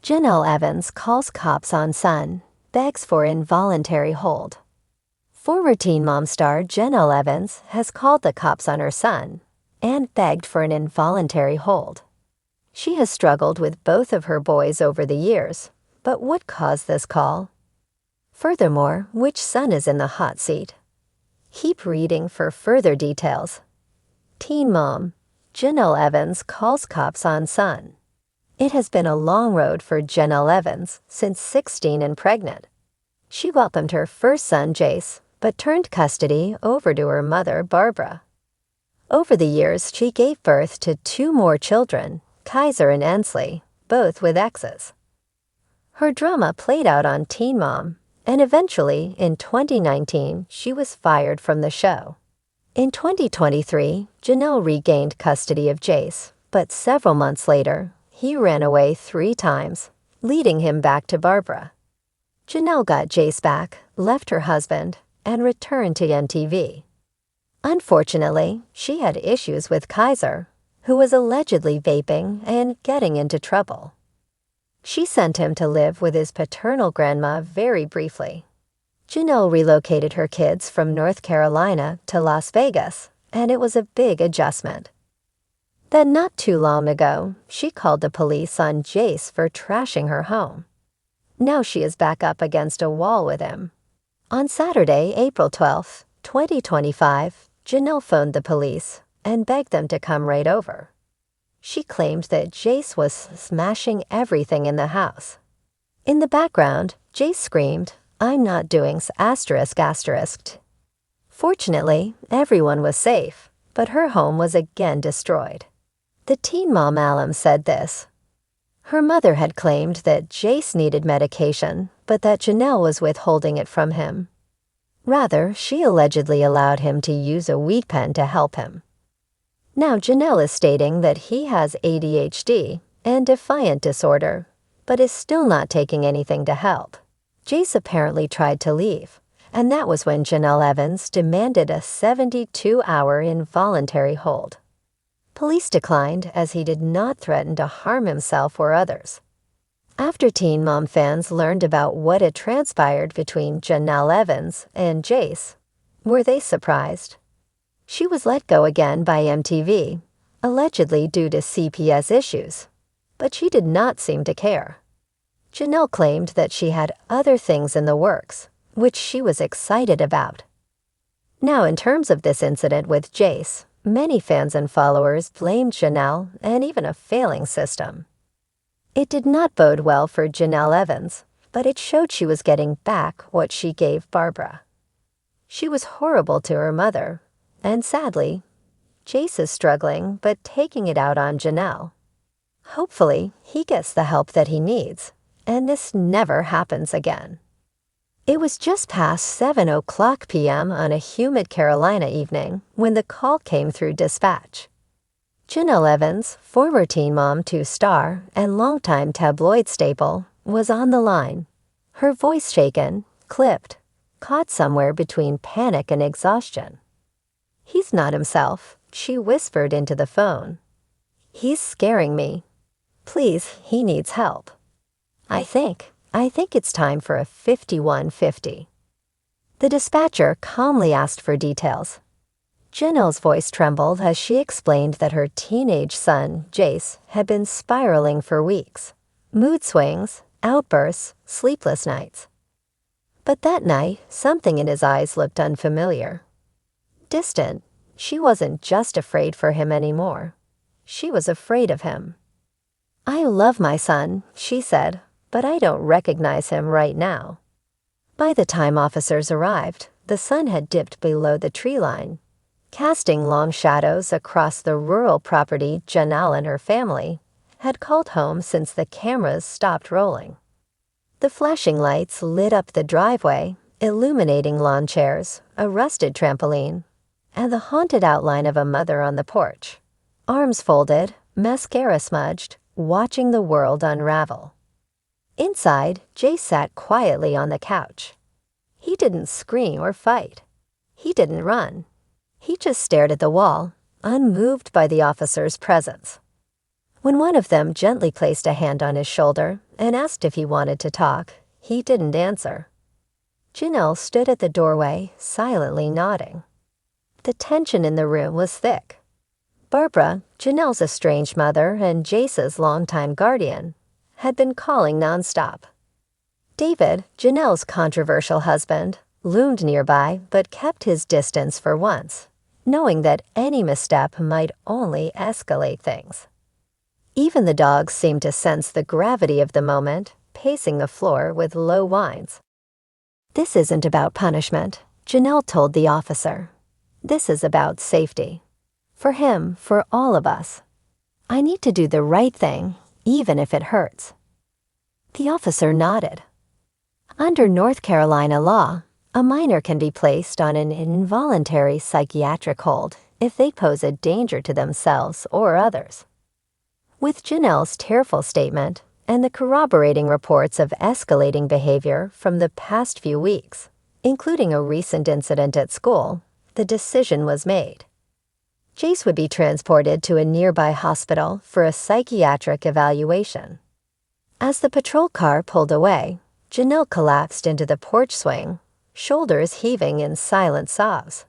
Jenelle Evans calls cops on son, begs for involuntary hold. Former Teen Mom star Jenelle Evans has called the cops on her son and begged for an involuntary hold. She has struggled with both of her boys over the years, but what caused this call? Furthermore, which son is in the hot seat? Keep reading for further details. Teen Mom, Jenelle Evans calls cops on son. It has been a long road for Jenelle Evans since 16 and pregnant. She welcomed her first son, Jace, but turned custody over to her mother, Barbara. Over the years, she gave birth to 2 more children, Kaiser and Ensley, both with exes. Her drama played out on Teen Mom, and eventually, in 2019, she was fired from the show. In 2023, Jenelle regained custody of Jace, but several months later, he ran away 3 times, leading him back to Barbara. Jenelle got Jace back, left her husband, and returned to MTV. Unfortunately, she had issues with Kaiser, who was allegedly vaping and getting into trouble. She sent him to live with his paternal grandma very briefly. Jenelle relocated her kids from North Carolina to Las Vegas, and it was a big adjustment. Then not too long ago, she called the police on Jace for trashing her home. Now she is back up against a wall with him. On Saturday, April 12, 2025, Jenelle phoned the police and begged them to come right over. She claimed that Jace was smashing everything in the house. In the background, Jace screamed, "I'm not doing ****." Fortunately, everyone was safe, but her home was again destroyed. The Teen Mom alum said this. Her mother had claimed that Jace needed medication, but that Jenelle was withholding it from him. Rather, she allegedly allowed him to use a weed pen to help him. Now Jenelle is stating that he has ADHD and defiant disorder, but is still not taking anything to help. Jace apparently tried to leave, and that was when Jenelle Evans demanded a 72-hour involuntary hold. Police declined as he did not threaten to harm himself or others. After Teen Mom fans learned about what had transpired between Jenelle Evans and Jace, were they surprised? She was let go again by MTV, allegedly due to CPS issues, but she did not seem to care. Jenelle claimed that she had other things in the works, which she was excited about. Now, in terms of this incident with Jace, many fans and followers blamed Jenelle and even a failing system. It did not bode well for Jenelle Evans, but it showed she was getting back what she gave Barbara. She was horrible to her mother, and sadly, Jace is struggling but taking it out on Jenelle. Hopefully, he gets the help that he needs, and this never happens again. It was just past 7:00 p.m. on a humid Carolina evening when the call came through dispatch. Jenelle Evans, former Teen Mom 2 star and longtime tabloid staple, was on the line. Her voice shaken, clipped, caught somewhere between panic and exhaustion. "He's not himself," she whispered into the phone. "He's scaring me. Please, he needs help. I think it's time for a 5150. The dispatcher calmly asked for details. Jenelle's voice trembled as she explained that her teenage son, Jace, had been spiraling for weeks. Mood swings, outbursts, sleepless nights. But that night, something in his eyes looked unfamiliar. Distant. She wasn't just afraid for him anymore. She was afraid of him. "I love my son," she said, "but I don't recognize him right now." By the time officers arrived, the sun had dipped below the tree line, casting long shadows across the rural property Jenelle and her family had called home since the cameras stopped rolling. The flashing lights lit up the driveway, illuminating lawn chairs, a rusted trampoline, and the haunted outline of a mother on the porch, arms folded, mascara smudged, watching the world unravel. Inside, Jace sat quietly on the couch. He didn't scream or fight. He didn't run. He just stared at the wall, unmoved by the officer's presence. When one of them gently placed a hand on his shoulder and asked if he wanted to talk, he didn't answer. Jenelle stood at the doorway, silently nodding. The tension in the room was thick. Barbara, Jenelle's estranged mother and Jace's longtime guardian, had been calling nonstop. David, Jenelle's controversial husband, loomed nearby but kept his distance for once, knowing that any misstep might only escalate things. Even the dogs seemed to sense the gravity of the moment, pacing the floor with low whines. "This isn't about punishment," Jenelle told the officer. "This is about safety. For him, for all of us. I need to do the right thing, even if it hurts." The officer nodded. Under North Carolina law, a minor can be placed on an involuntary psychiatric hold if they pose a danger to themselves or others. With Jenelle's tearful statement and the corroborating reports of escalating behavior from the past few weeks, including a recent incident at school, the decision was made. Jace would be transported to a nearby hospital for a psychiatric evaluation. As the patrol car pulled away, Jenelle collapsed into the porch swing, shoulders heaving in silent sobs.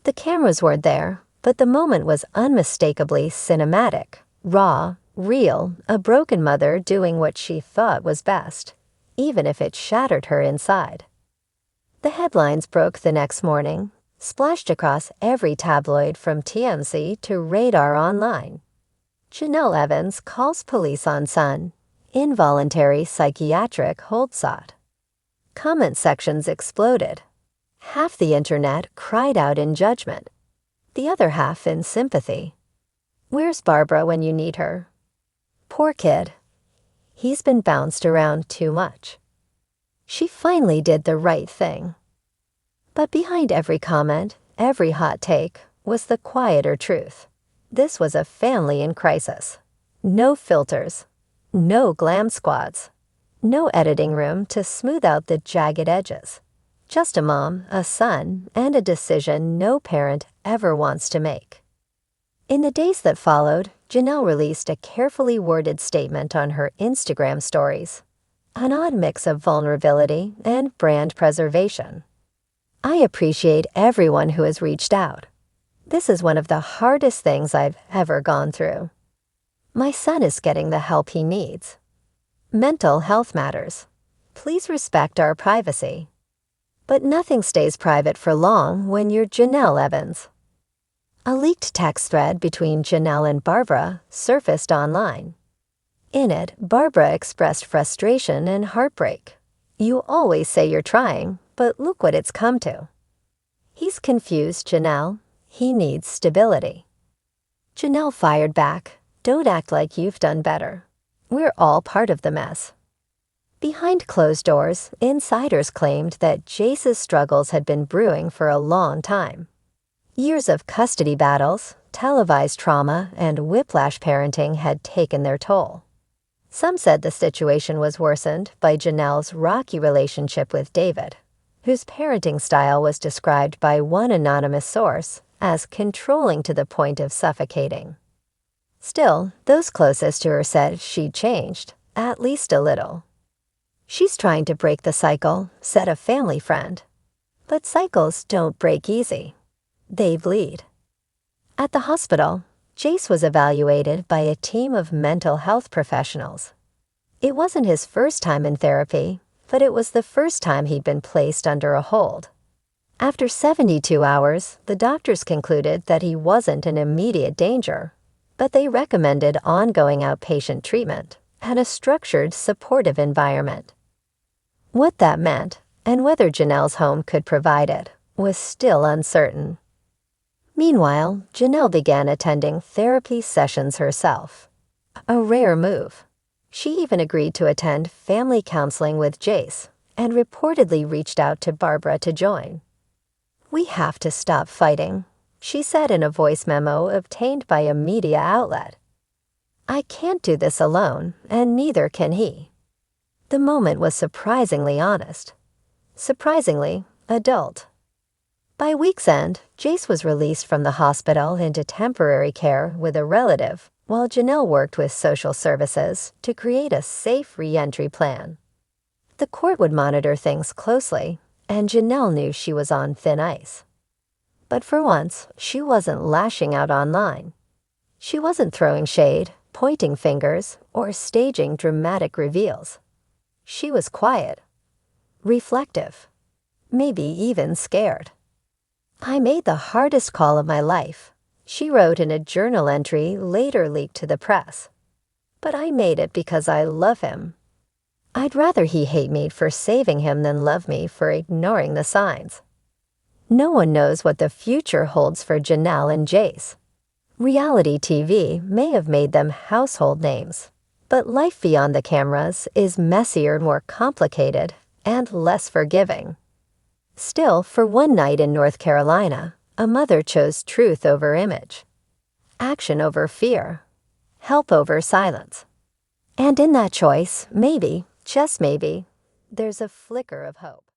The cameras weren't there, but the moment was unmistakably cinematic, raw, real, a broken mother doing what she thought was best, even if it shattered her inside. The headlines broke the next morning, splashed across every tabloid from TMZ to Radar Online. Jenelle Evans calls police on son. Involuntary psychiatric hold sought. Comment sections exploded. Half the internet cried out in judgment, the other half in sympathy. "Where's Barbara when you need her? Poor kid. He's been bounced around too much. She finally did the right thing." But behind every comment, every hot take, was the quieter truth. This was a family in crisis. No filters. No glam squads. No editing room to smooth out the jagged edges. Just a mom, a son, and a decision no parent ever wants to make. In the days that followed, Jenelle released a carefully worded statement on her Instagram stories, an odd mix of vulnerability and brand preservation. "I appreciate everyone who has reached out. This is one of the hardest things I've ever gone through. My son is getting the help he needs. Mental health matters. Please respect our privacy. But nothing stays private for long when you're Jenelle Evans." A leaked text thread between Jenelle and Barbara surfaced online. In it, Barbara expressed frustration and heartbreak. "You always say you're trying, but look what it's come to." "He's confused, Jenelle. He needs stability." Jenelle fired back, "Don't act like you've done better. We're all part of the mess." Behind closed doors, insiders claimed that Jace's struggles had been brewing for a long time. Years of custody battles, televised trauma, and whiplash parenting had taken their toll. Some said the situation was worsened by Jenelle's rocky relationship with David, whose parenting style was described by one anonymous source as controlling to the point of suffocating. Still, those closest to her said she'd changed, at least a little. "She's trying to break the cycle," said a family friend. But cycles don't break easy. They bleed. At the hospital, Jace was evaluated by a team of mental health professionals. It wasn't his first time in therapy, but it was the first time he'd been placed under a hold. After 72 hours, the doctors concluded that he wasn't in immediate danger, but they recommended ongoing outpatient treatment and a structured, supportive environment. What that meant, and whether Jenelle's home could provide it, was still uncertain. Meanwhile, Jenelle began attending therapy sessions herself. A rare move. She even agreed to attend family counseling with Jace and reportedly reached out to Barbara to join. "We have to stop fighting," she said in a voice memo obtained by a media outlet. "I can't do this alone, and neither can he." The moment was surprisingly honest. Surprisingly adult. By week's end, Jace was released from the hospital into temporary care with a relative, while Jenelle worked with social services to create a safe re-entry plan. The court would monitor things closely, and Jenelle knew she was on thin ice. But for once, she wasn't lashing out online. She wasn't throwing shade, pointing fingers, or staging dramatic reveals. She was quiet, reflective, maybe even scared. "I made the hardest call of my life," she wrote in a journal entry later leaked to the press. "But I made it because I love him. I'd rather he hate me for saving him than love me for ignoring the signs." No one knows what the future holds for Jenelle and Jace. Reality TV may have made them household names, but life beyond the cameras is messier, more complicated, and less forgiving. Still, for one night in North Carolina, a mother chose truth over image, action over fear, help over silence. And in that choice, maybe, just maybe, there's a flicker of hope.